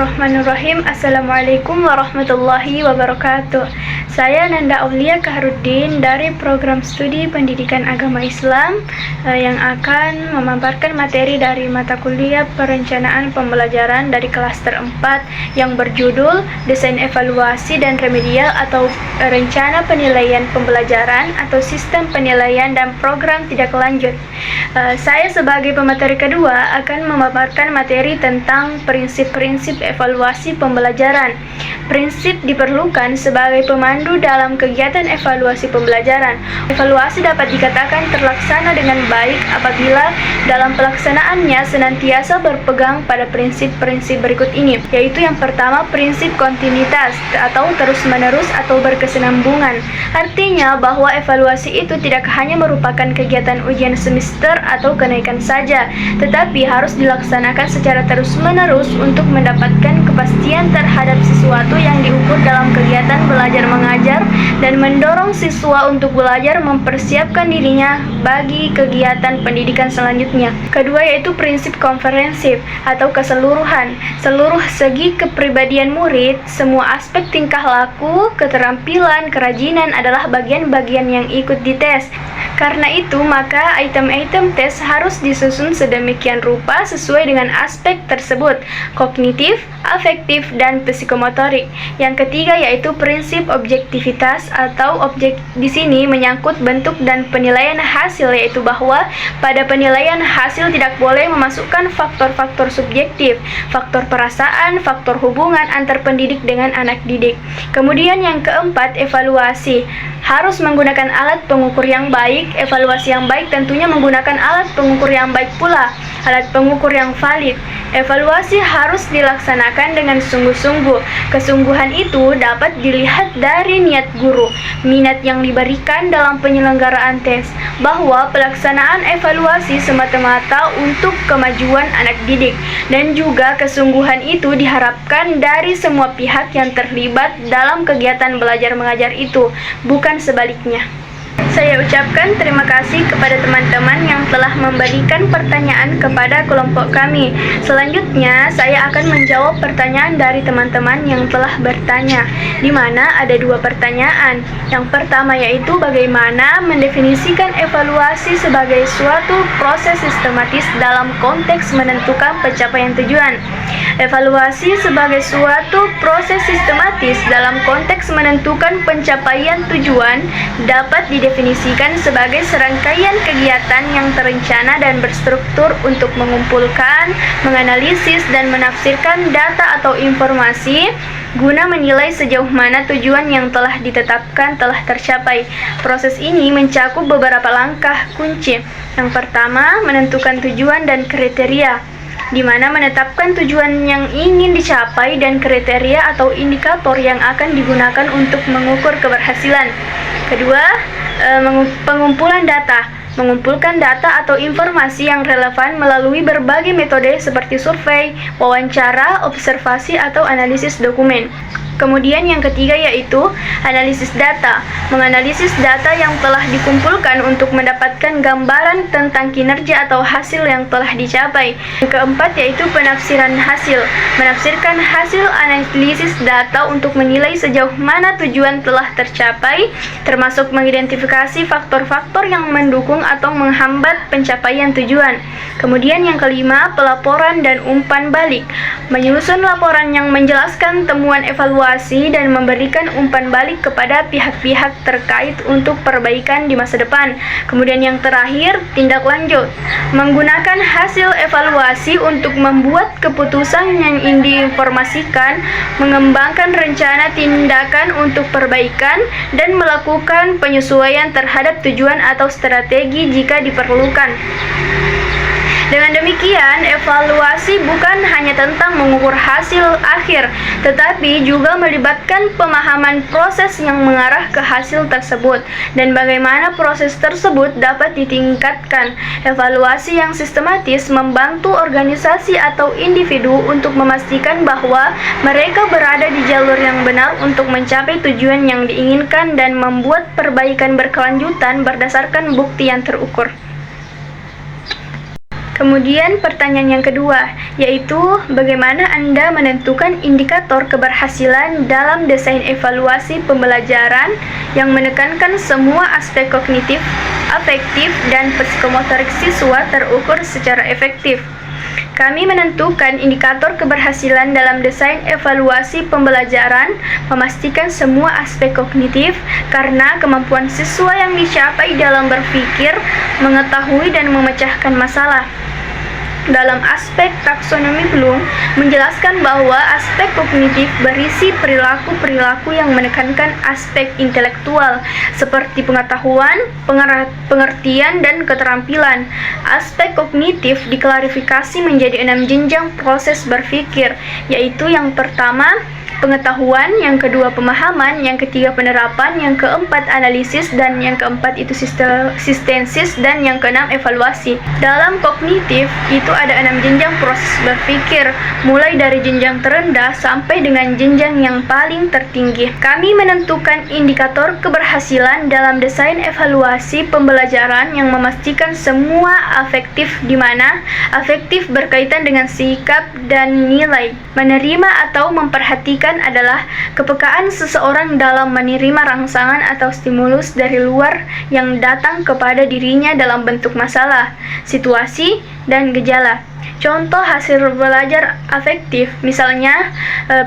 Bismillahirrahmanirrahim. Assalamualaikum warahmatullahi wabarakatuh. Saya Nanda Aulia Kaharuddin dari program studi Pendidikan Agama Islam yang akan memaparkan materi dari mata kuliah Perencanaan Pembelajaran dari klaster 4 yang berjudul Desain Evaluasi dan Remedial atau Rencana Penilaian Pembelajaran atau Sistem Penilaian dan Program Tidak Lanjut. Saya sebagai pemateri kedua akan memaparkan materi tentang prinsip-prinsip evaluasi pembelajaran. Prinsip diperlukan sebagai pemandu dalam kegiatan evaluasi pembelajaran. Evaluasi dapat dikatakan terlaksana dengan baik apabila dalam pelaksanaannya senantiasa berpegang pada prinsip-prinsip berikut ini, yaitu yang pertama, prinsip kontinuitas atau terus-menerus atau berkesinambungan. Artinya bahwa evaluasi itu tidak hanya merupakan kegiatan ujian semester atau kenaikan saja, tetapi harus dilaksanakan secara terus-menerus untuk mendapatkan kepastian terhadap sesuatu yang diukur dalam kegiatan belajar mengajar dan mendorong siswa untuk belajar mempersiapkan dirinya bagi kegiatan pendidikan selanjutnya. Kedua yaitu prinsip komprehensif atau keseluruhan. Seluruh segi kepribadian murid, semua aspek tingkah laku, keterampilan, kerajinan adalah bagian-bagian yang ikut dites. Karena itu, maka item-item tes harus disusun sedemikian rupa sesuai dengan aspek tersebut, kognitif, afektif, dan psikomotorik. Yang ketiga yaitu prinsip objektivitas atau objek di sini menyangkut bentuk dan penilaian hasil, yaitu bahwa pada penilaian hasil tidak boleh memasukkan faktor-faktor subjektif, faktor perasaan, faktor hubungan antar pendidik dengan anak didik. Kemudian yang keempat, evaluasi. Harus menggunakan alat pengukur yang baik. Evaluasi yang baik tentunya menggunakan alat pengukur yang baik pula, alat pengukur yang valid. Evaluasi harus dilaksanakan dengan sungguh-sungguh. Kesungguhan itu dapat dilihat dari niat guru, minat yang diberikan dalam penyelenggaraan tes, bahwa pelaksanaan evaluasi semata-mata untuk kemajuan anak didik, dan juga kesungguhan itu diharapkan dari semua pihak yang terlibat dalam kegiatan belajar mengajar itu, bukan sebaliknya. Saya ucapkan terima kasih kepada teman-teman yang telah memberikan pertanyaan kepada kelompok kami. Selanjutnya, saya akan menjawab pertanyaan dari teman-teman yang telah bertanya, di mana ada dua pertanyaan. Yang pertama yaitu bagaimana mendefinisikan evaluasi sebagai suatu proses sistematis dalam konteks menentukan pencapaian tujuan. Evaluasi sebagai suatu proses sistematis dalam konteks menentukan pencapaian tujuan dapat didefinisikan sebagai serangkaian kegiatan yang terencana dan berstruktur untuk mengumpulkan, menganalisis, dan menafsirkan data atau informasi guna menilai sejauh mana tujuan yang telah ditetapkan telah tercapai. Proses ini mencakup beberapa langkah kunci. Yang pertama, menentukan tujuan dan kriteria, di mana menetapkan tujuan yang ingin dicapai dan kriteria atau indikator yang akan digunakan untuk mengukur keberhasilan. Kedua, pengumpulan data. Mengumpulkan data atau informasi yang relevan melalui berbagai metode seperti survei, wawancara, observasi, atau analisis dokumen. Kemudian yang ketiga yaitu analisis data. Menganalisis data yang telah dikumpulkan untuk mendapatkan gambaran tentang kinerja atau hasil yang telah dicapai. Yang keempat yaitu penafsiran hasil. Menafsirkan hasil analisis data untuk menilai sejauh mana tujuan telah tercapai, termasuk mengidentifikasi faktor-faktor yang mendukung atau menghambat pencapaian tujuan. Kemudian yang kelima, pelaporan dan umpan balik. Menyusun laporan yang menjelaskan temuan evaluasi dan memberikan umpan balik kepada pihak-pihak terkait untuk perbaikan di masa depan. Kemudian yang terakhir, tindak lanjut. Menggunakan hasil evaluasi untuk membuat keputusan yang ingin diinformasikan, mengembangkan rencana tindakan untuk perbaikan, dan melakukan penyesuaian terhadap tujuan atau strategi jika diperlukan. Dengan demikian, evaluasi bukan hanya tentang mengukur hasil akhir, tetapi juga melibatkan pemahaman proses yang mengarah ke hasil tersebut dan bagaimana proses tersebut dapat ditingkatkan. Evaluasi yang sistematis membantu organisasi atau individu untuk memastikan bahwa mereka berada di jalur yang benar untuk mencapai tujuan yang diinginkan dan membuat perbaikan berkelanjutan berdasarkan bukti yang terukur. Kemudian pertanyaan yang kedua, yaitu bagaimana Anda menentukan indikator keberhasilan dalam desain evaluasi pembelajaran yang menekankan semua aspek kognitif, afektif, dan psikomotorik siswa terukur secara efektif. Kami menentukan indikator keberhasilan dalam desain evaluasi pembelajaran, memastikan semua aspek kognitif karena kemampuan siswa yang dicapai dalam berpikir, mengetahui, dan memecahkan masalah. Dalam aspek taksonomi Bloom, menjelaskan bahwa aspek kognitif berisi perilaku-perilaku yang menekankan aspek intelektual, seperti pengetahuan, pengertian, dan keterampilan. Aspek kognitif diklarifikasi menjadi 6 jenjang proses berpikir, yaitu yang pertama, pengetahuan, yang kedua pemahaman, yang ketiga penerapan, yang keempat analisis, dan yang keempat itu sistensis, dan yang keenam evaluasi. Dalam kognitif itu ada 6 jenjang proses berpikir, mulai dari jenjang terendah sampai dengan jenjang yang paling tertinggi. Kami menentukan indikator keberhasilan dalam desain evaluasi pembelajaran yang memastikan semua afektif, di mana afektif berkaitan dengan sikap dan nilai. Menerima atau memperhatikan adalah kepekaan seseorang dalam menerima rangsangan atau stimulus dari luar yang datang kepada dirinya dalam bentuk masalah, situasi, dan gejala. Contoh hasil belajar afektif, misalnya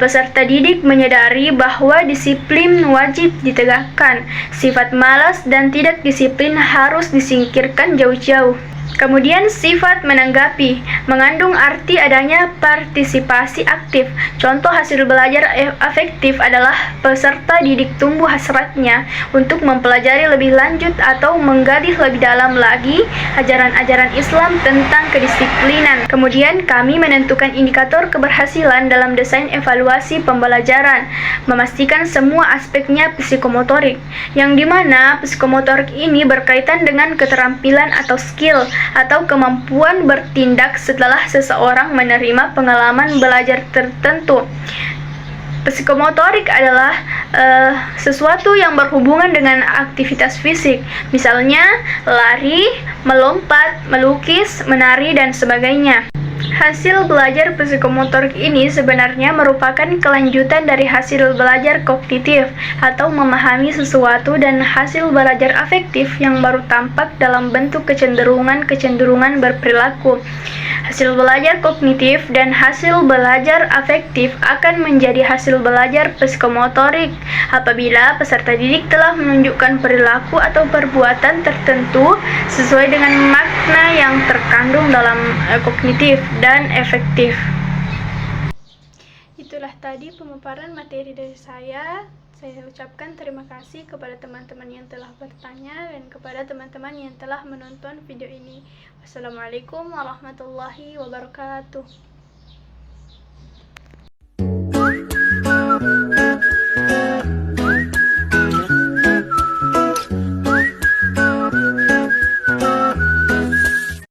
peserta didik menyadari bahwa disiplin wajib ditegakkan, sifat malas dan tidak disiplin harus disingkirkan jauh-jauh. Kemudian sifat menanggapi mengandung arti adanya partisipasi aktif. Contoh hasil belajar afektif adalah peserta didik tumbuh hasratnya untuk mempelajari lebih lanjut atau menggali lebih dalam lagi ajaran-ajaran Islam tentang kedisiplinan. Kemudian kami menentukan indikator keberhasilan dalam desain evaluasi pembelajaran, memastikan semua aspeknya psikomotorik, yang dimana psikomotorik ini berkaitan dengan keterampilan atau skill atau kemampuan bertindak setelah seseorang menerima pengalaman belajar tertentu. Psikomotorik adalah sesuatu yang berhubungan dengan aktivitas fisik, misalnya lari, melompat, melukis, menari, dan sebagainya. Hasil belajar psikomotorik ini sebenarnya merupakan kelanjutan dari hasil belajar kognitif atau memahami sesuatu dan hasil belajar afektif yang baru tampak dalam bentuk kecenderungan berperilaku. Hasil belajar kognitif dan hasil belajar afektif akan menjadi hasil belajar psikomotorik apabila peserta didik telah menunjukkan perilaku atau perbuatan tertentu sesuai dengan makna yang terkandung dalam kognitif dan efektif. Itulah tadi pemaparan materi dari saya. Saya ucapkan terima kasih kepada teman-teman yang telah bertanya dan kepada teman-teman yang telah menonton video ini. Wassalamualaikum warahmatullahi wabarakatuh.